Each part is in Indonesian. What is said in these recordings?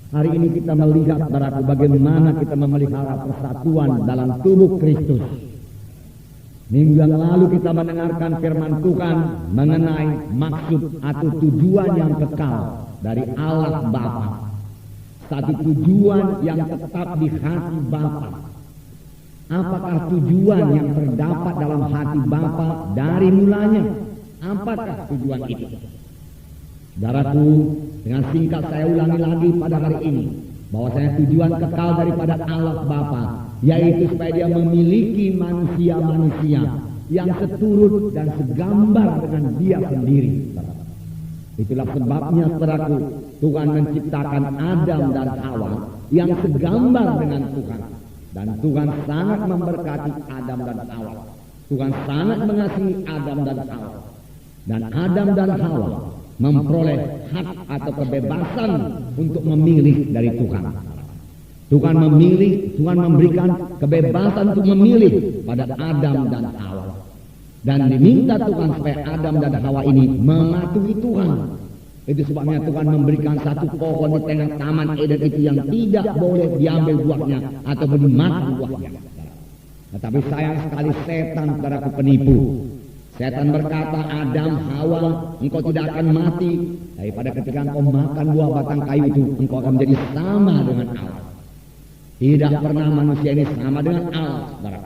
Hari ini kita melihat saudaraku bagaimana kita memelihara persatuan dalam tubuh Kristus. Minggu yang lalu kita mendengarkan firman Tuhan mengenai maksud atau tujuan yang kekal dari Allah Bapa. Satu tujuan yang tetap di hati Bapa. Apakah tujuan yang terdapat dalam hati Bapa dari mulanya? Apakah tujuan itu? Saudaraku, dengan singkat saya ulangi lagi pada hari ini bahwasanya tujuan kekal daripada Allah Bapa yaitu supaya Dia memiliki manusia-manusia yang seturut dan segambar dengan Dia sendiri. Itulah sebabnya saudaraku, Tuhan menciptakan Adam dan Hawa yang segambar dengan Tuhan. Dan Tuhan sangat memberkati Adam dan Hawa. Tuhan sangat mengasihi Adam dan Hawa. Dan Adam dan Hawa memperoleh hak atau kebebasan untuk memilih dari Tuhan. Tuhan memilih, Tuhan memberikan kebebasan untuk memilih pada Adam dan Hawa. Dan diminta Tuhan supaya Adam dan Hawa ini mematuhi Tuhan. Itu sebabnya Tuhan memberikan satu pohon di tengah taman Eden itu yang tidak boleh diambil buahnya atau dimakan buahnya. Tetapi sayang sekali setan, saudaraku, penipu. Setan berkata, Adam, Hawa, engkau tidak akan mati. Daripada ketika engkau makan buah batang kayu itu, engkau akan menjadi sama dengan Allah. Tidak pernah manusia ini sama dengan Allah, saudara.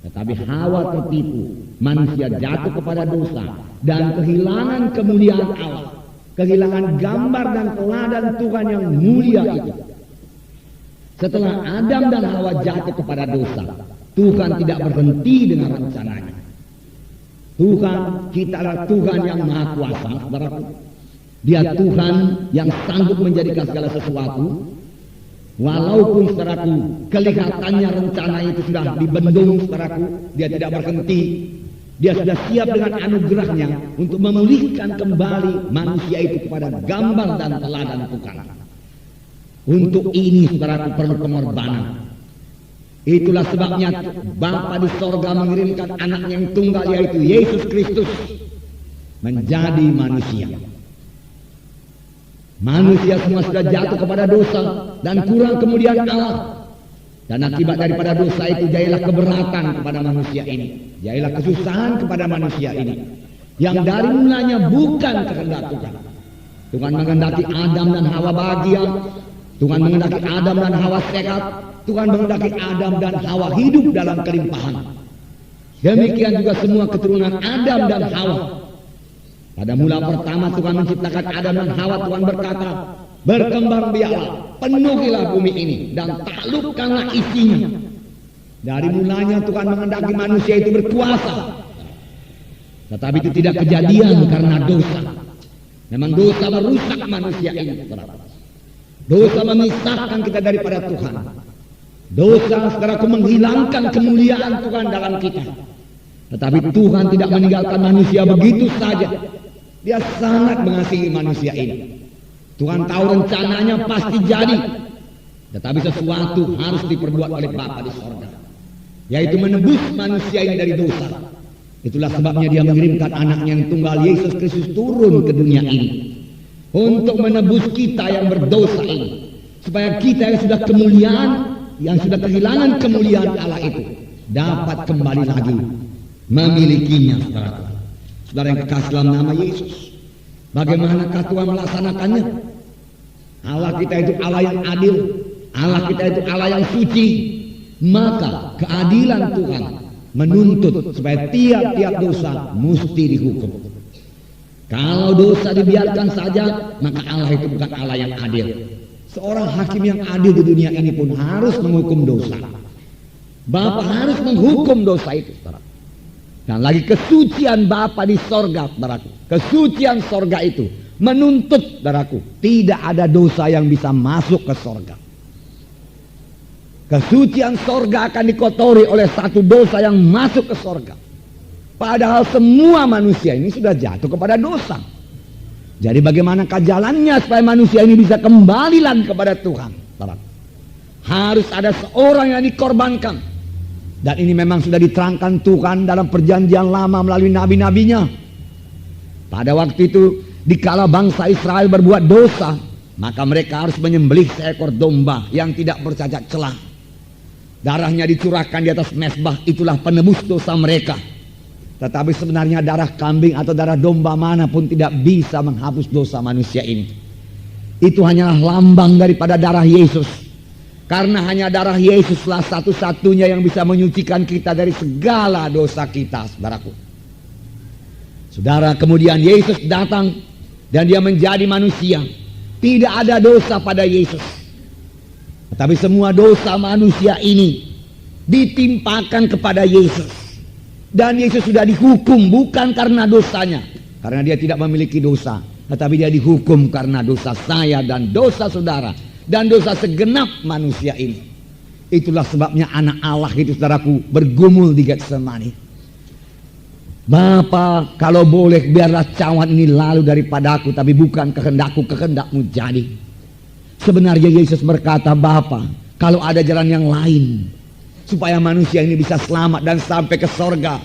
Tetapi Hawa tertipu. Manusia jatuh kepada dosa dan kehilangan kemuliaan Allah. Kehilangan gambar dan teladan Tuhan yang mulia itu. Setelah Adam dan Hawa jatuh kepada dosa, Tuhan tidak berhenti dengan rencananya. Tuhan, kita adalah Tuhan yang maha kuasa, saudaraku. Dia Tuhan yang sanggup menjadikan segala sesuatu. Walaupun saudaraku, kelihatannya rencana itu sudah dibendung, saudaraku, Dia tidak berhenti. Dia sudah siap dengan anugerahnya untuk memulihkan kembali manusia itu kepada gambar dan teladan Tuhan. Untuk ini saudaraku perlu pengorbanan. Itulah sebabnya Bapa di sorga mengirimkan anaknya yang tunggal yaitu Yesus Kristus menjadi manusia. Manusia semua sudah jatuh kepada dosa dan kurang kemuliaan Allah. Dan akibat daripada dosa itu jadilah keberatan kepada manusia ini. Jadilah kesusahan kepada manusia ini. Yang dari mulanya bukan kehendak Tuhan. Tuhan menghendaki Adam dan Hawa bahagia. Tuhan menghendaki Adam dan Hawa sehat. Tuhan menghendaki Adam dan Hawa hidup dalam kelimpahan. Demikian juga semua keturunan Adam dan Hawa. Pada mula pertama Tuhan menciptakan Adam dan Hawa, Tuhan berkata, berkembang biaklah, penuhilah bumi ini dan taklukkanlah isinya. Dari mulanya Tuhan menghendaki manusia itu berkuasa. Tetapi itu tidak kejadian karena dosa. Memang dosa merusak manusia ini. Dosa memisahkan kita daripada Tuhan. Dosa saudaraku menghilangkan kemuliaan Tuhan dalam kita. Tetapi Tuhan tidak meninggalkan manusia begitu saja. Dia sangat mengasihi manusia ini. Tuhan tahu rencananya pasti jadi. Tetapi sesuatu harus diperbuat oleh Bapa di sorga, yaitu menebus manusia ini dari dosa. Itulah sebabnya Dia mengirimkan anaknya yang tunggal Yesus Kristus turun ke dunia ini untuk menebus kita yang berdosa ini, supaya kita yang sudah kemuliaan, yang sudah kehilangan kemuliaan Allah itu dapat kembali lagi memilikinya. Saudara yang kekasih dalam nama Yesus, bagaimanakah Tuhan melaksanakannya? Allah kita itu Allah yang adil, Allah kita itu Allah yang suci. Maka keadilan Tuhan menuntut supaya tiap-tiap dosa mesti dihukum. Kalau dosa dibiarkan saja, maka Allah itu bukan Allah yang adil. Seorang hakim yang adil di dunia ini pun harus menghukum dosa. Bapa harus menghukum dosa itu. Dan lagi kesucian Bapa di sorga, saudaraku. Kesucian sorga itu menuntut, saudaraku, tidak ada dosa yang bisa masuk ke sorga. Kesucian sorga akan dikotori oleh satu dosa yang masuk ke sorga. Padahal semua manusia ini sudah jatuh kepada dosa. Jadi bagaimanakah jalannya supaya manusia ini bisa kembali lagi kepada Tuhan? Harus ada seorang yang dikorbankan. Dan ini memang sudah diterangkan Tuhan dalam perjanjian lama melalui nabi-nabinya. Pada waktu itu, dikala bangsa Israel berbuat dosa, maka mereka harus menyembelih seekor domba yang tidak bercacat celah. Darahnya dicurahkan di atas mezbah, itulah penebus dosa mereka. Tetapi sebenarnya darah kambing atau darah domba manapun tidak bisa menghapus dosa manusia ini. Itu hanyalah lambang daripada darah Yesus. Karena hanya darah Yesuslah satu-satunya yang bisa menyucikan kita dari segala dosa kita, saudaraku. Saudara, kemudian Yesus datang dan dia menjadi manusia. Tidak ada dosa pada Yesus. Tapi semua dosa manusia ini ditimpakan kepada Yesus. Dan Yesus sudah dihukum bukan karena dosanya. Karena dia tidak memiliki dosa. Tetapi dia dihukum karena dosa saya dan dosa saudara. Dan dosa segenap manusia ini. Itulah sebabnya anak Allah itu, saudaraku, bergumul di Getsemani. Bapa, kalau boleh biarlah cawan ini lalu daripadaku, tapi bukan kehendakku, kehendakmu jadi. Sebenarnya Yesus berkata, Bapa, kalau ada jalan yang lain supaya manusia ini bisa selamat dan sampai ke sorga,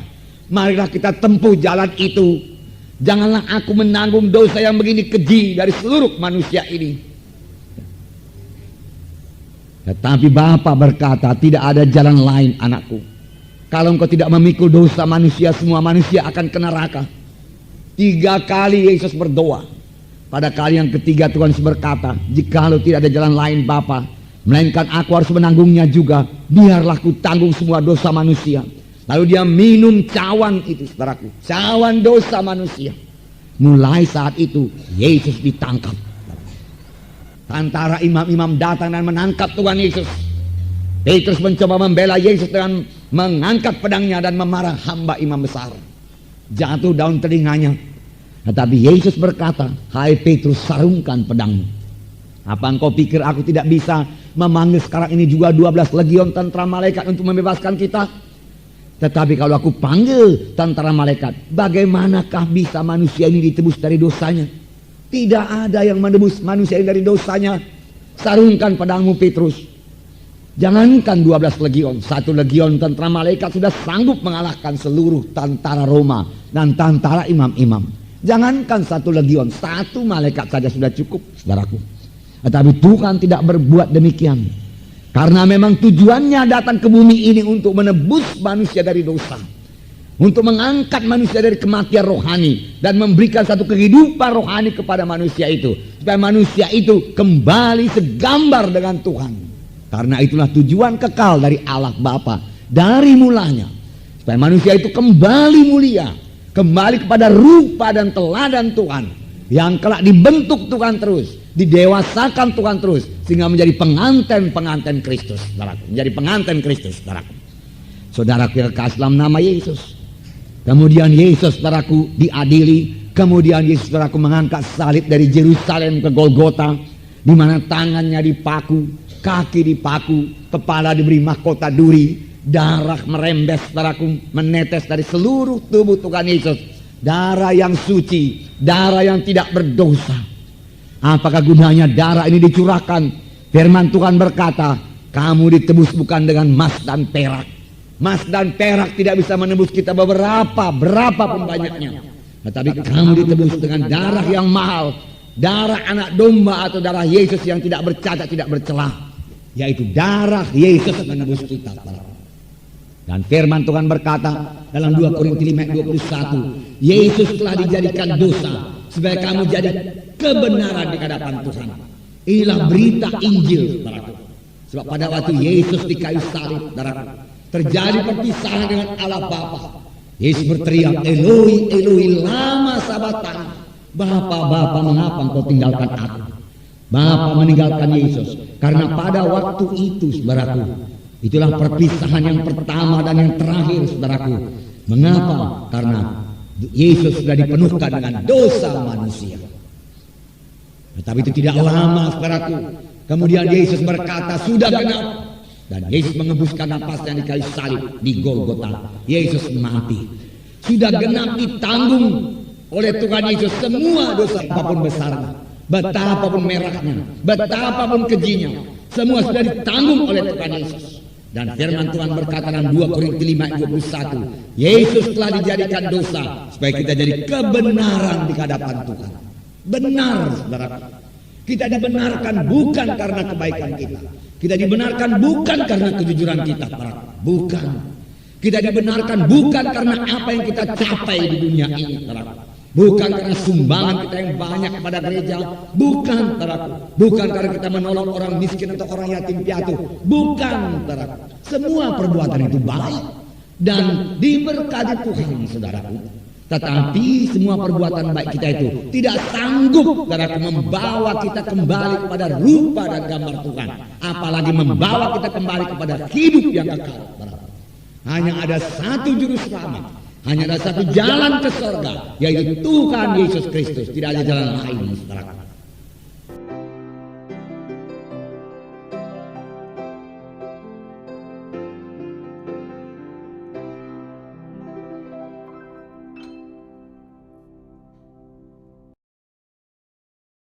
marilah kita tempuh jalan itu. Janganlah aku menanggung dosa yang begini keji dari seluruh manusia ini. Tetapi Bapa berkata, tidak ada jalan lain, anakku. Kalau engkau tidak memikul dosa manusia, semua manusia akan ke neraka. 3 kali Yesus berdoa. Pada kali yang ketiga Tuhan berkata, jikalau tidak ada jalan lain Bapa, melainkan aku harus menanggungnya juga, biarlah ku tanggung semua dosa manusia. Lalu dia minum cawan itu, saudaraku, cawan dosa manusia. Mulai saat itu Yesus ditangkap. Tentara imam-imam datang dan menangkap Tuhan Yesus. Petrus mencoba membela Yesus dengan mengangkat pedangnya dan memarah hamba imam besar. Jatuh daun telinganya. Tetapi Yesus berkata, hai Petrus, sarungkan pedangmu. Apa engkau pikir aku tidak bisa memanggil sekarang ini juga 12 legion tentara malaikat untuk membebaskan kita? Tetapi kalau aku panggil tentara malaikat, bagaimanakah bisa manusia ini ditebus dari dosanya? Tidak ada yang menebus manusia ini dari dosanya. Sarungkan pedangmu, Petrus. Jangankan 12 legion, 1 legion tentara malaikat sudah sanggup mengalahkan seluruh tentara Roma dan tentara imam-imam. Jangankan 1 legion, 1 malaikat saja sudah cukup, saudaraku. Tetapi Tuhan tidak berbuat demikian. Karena memang tujuannya datang ke bumi ini untuk menebus manusia dari dosa. Untuk mengangkat manusia dari kematian rohani. Dan memberikan satu kehidupan rohani kepada manusia itu. Supaya manusia itu kembali segambar dengan Tuhan. Karena itulah tujuan kekal dari Allah Bapa dari mulanya. Supaya manusia itu kembali mulia. Kembali kepada rupa dan teladan Tuhan. Yang kelak dibentuk Tuhan terus. Didewasakan Tuhan terus. Sehingga menjadi pengantin-pengantin Kristus. Menjadi pengantin Kristus. Saudara kekasih dalam nama Yesus. Kemudian Yesus, saudaraku, diadili. Kemudian Yesus, saudaraku, mengangkat salib dari Yerusalem ke Golgota. Di mana tangannya dipaku, kaki dipaku, kepala diberi mahkota duri. Darah merembes, saudaraku, menetes dari seluruh tubuh Tuhan Yesus. Darah yang suci, darah yang tidak berdosa. Apakah gunanya darah ini dicurahkan? Firman Tuhan berkata, kamu ditebus bukan dengan emas dan perak. Emas dan perak tidak bisa menebus kita berapapun banyaknya. Tetapi kamu ditebus dengan darah yang mahal. Darah anak domba atau darah Yesus yang tidak bercacat, tidak bercelah. Yaitu darah Yesus menebus kita. Dan firman Tuhan berkata dalam 2 Korintus 5:21, Yesus telah dijadikan dosa supaya kamu jadi kebenaran di hadapan Tuhan. Inilah berita Injil, saudaraku. Sebab pada waktu Yesus di kayu salib, saudaraku, terjadi perpisahan dengan Allah Bapa. Yesus berteriak, Eloi, Eloi, lama sabachthani. Bapa, mengapa engkau tinggalkan aku? Bapa meninggalkan Yesus karena pada waktu itu, saudaraku, itulah perpisahan yang pertama dan yang terakhir, saudaraku. Mengapa? Karena Yesus sudah dipenuhkan dengan dosa manusia. Tetapi itu tidak lama, saudaraku. Kemudian Yesus berkata, sudah genap. Dan Yesus mengembuskan napasnya di kayu salib di Golgota. Yesus mati. Sudah genap ditanggung oleh Tuhan Yesus semua dosa, apapun besarnya, betapapun merahnya, betapapun kejinya, semua sudah ditanggung oleh Tuhan Yesus. Dan firman Tuhan berkata dalam 2 Korintus 5:21, Yesus telah dijadikan dosa supaya kita jadi kebenaran di hadapan Tuhan. Benar, saudara. Kita dibenarkan bukan karena kebaikan kita. Kita dibenarkan bukan karena kejujuran kita, saudaraku. Bukan. Kita dibenarkan bukan karena apa yang kita capai di dunia ini, saudaraku. Bukan karena sumbangan kita yang banyak kepada gereja. Bukan, saudaraku. Bukan karena kita menolong orang miskin atau orang yatim piatu. Bukan, saudaraku. Semua perbuatan itu baik dan diberkati Tuhan, saudaraku. Tetapi semua perbuatan baik kita itu tidak sanggup, saudaraku, membawa kita kembali kepada rupa dan gambar Tuhan. Apalagi membawa kita kembali kepada hidup yang kekal, saudaraku. Hanya ada satu juru selamat, hanya ada satu jalan ke surga, yaitu Tuhan Yesus Kristus. Tidak ada jalan lain, saudaraku.